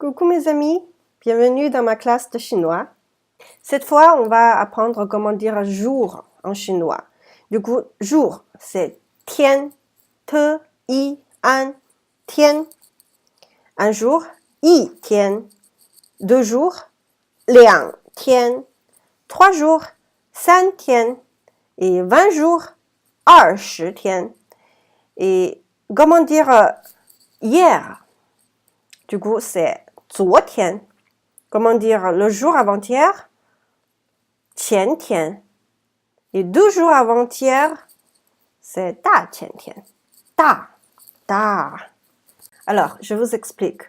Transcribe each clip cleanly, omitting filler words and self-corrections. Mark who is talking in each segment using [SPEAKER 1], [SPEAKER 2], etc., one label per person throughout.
[SPEAKER 1] Coucou mes amis, bienvenue dans ma classe de chinois. Cette fois, on va apprendre comment dire jour en chinois. Du coup, jour, c'est tian, te, i, an, tian. Un jour, yi tian. 2 jours, liang tian. 3 jours, san tian. Et 20 jours, 20 tian. Et comment dire hier? Du coup, c'est 昨天. Comment dire le jour avant-hier? 前天. Et 2 jours avant-hier, c'est 大前天. 大. Alors, je vous explique.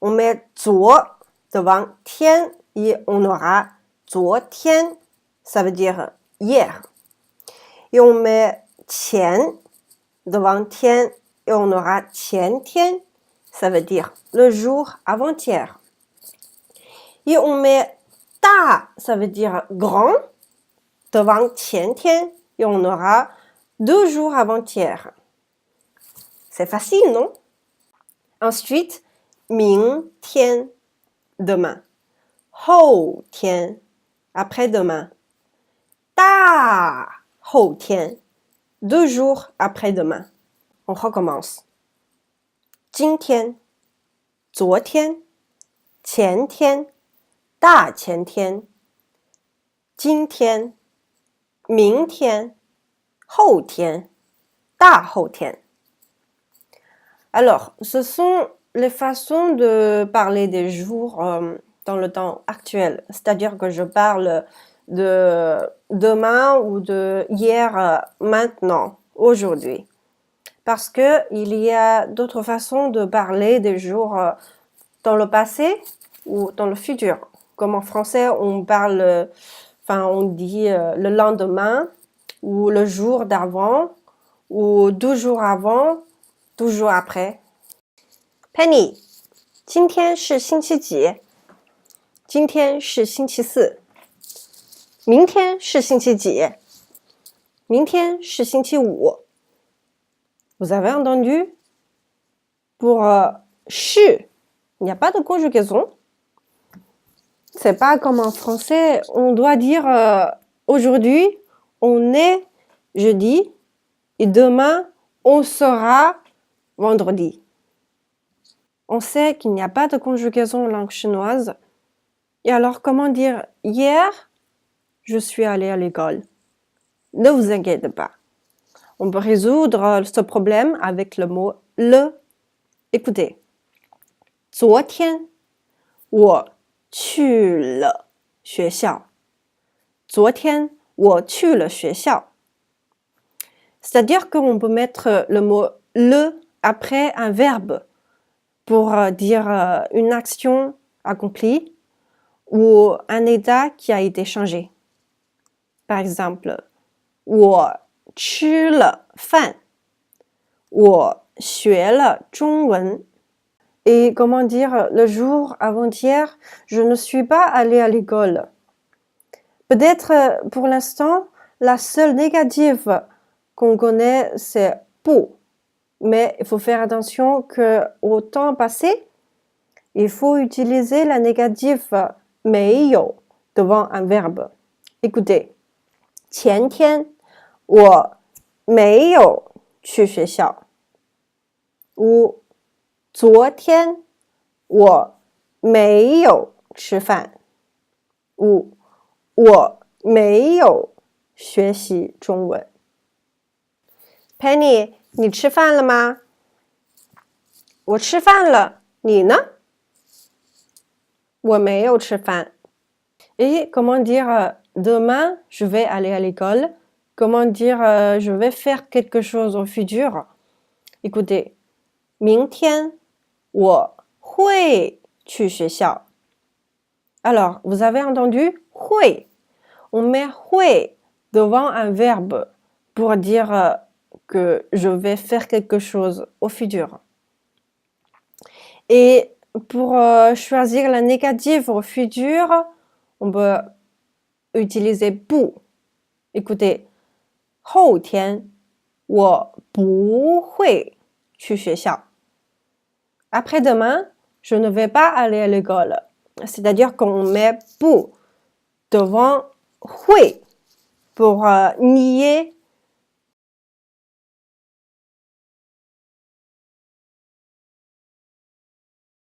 [SPEAKER 1] On met 昨 devant 天 et on aura 昨天, ça veut dire hier. Et on met 前 devant 天 et on aura 前天, ça veut dire le jour avant-hier. Et on met 大, ça veut dire grand, devant 前天 et on aura 2 jours avant-hier. C'est facile, non? Ensuite, 明天, demain. 后天, après-demain. 大后天, 2 jours après-demain. On recommence. 今天, 昨天, 前天, 大前天, 今天, 明天, 后天, 大后天. Alors, ce sont les façons de parler des jours dans le temps actuel. C'est-à-dire que je parle de demain ou de hier, maintenant, aujourd'hui. Parce que il y a d'autres façons de parler des jours dans le passé ou dans le futur. Comme en français, on parle, on dit le lendemain ou le jour d'avant ou 2 jours avant, 2 jours après. Penny, 今天是星期几？今天是星期四。明天是星期几？明天是星期五。Vous avez entendu? Pour 是, il n'y a pas de conjugaison. C'est pas comme en français, on doit dire aujourd'hui, on est jeudi et demain, on sera vendredi. On sait qu'il n'y a pas de conjugaison en langue chinoise. Et alors, comment dire hier, je suis allée à l'école. Ne vous inquiétez pas. On peut résoudre ce problème avec le mot le. Écoutez. 昨天我去了学校。昨天我去了学校。C'est-à-dire qu'on peut mettre le mot le après un verbe pour dire une action accomplie ou un état qui a été changé. Par exemple, 我吃了饭。我学了中文。Et comment dire, le jour avant-hier, je ne suis pas allée à l'école. Peut-être pour l'instant, la seule négative qu'on connaît, c'est 不. Mais il faut faire attention qu'au temps passé, il faut utiliser la négative 没有 devant un verbe. Écoutez, 前天我没有去学校。ou 昨天我没有吃饭。ou 我没有学习中文。Penny, 你吃饭了吗？我吃饭了，你呢？我没有吃饭。Et comment dire demain, je vais aller à l'école? Comment dire je vais faire quelque chose au futur? Écoutez, 明天我会去学校。Alors, vous avez entendu 会 On met 会 devant un verbe pour dire que je vais faire quelque chose au futur. Et pour choisir la négative au futur, on peut utiliser 不. Écoutez, 后天我不会去学校。Après-demain, je ne vais pas aller à l'école. C'est-à-dire qu'on met 不 devant 会 pour nier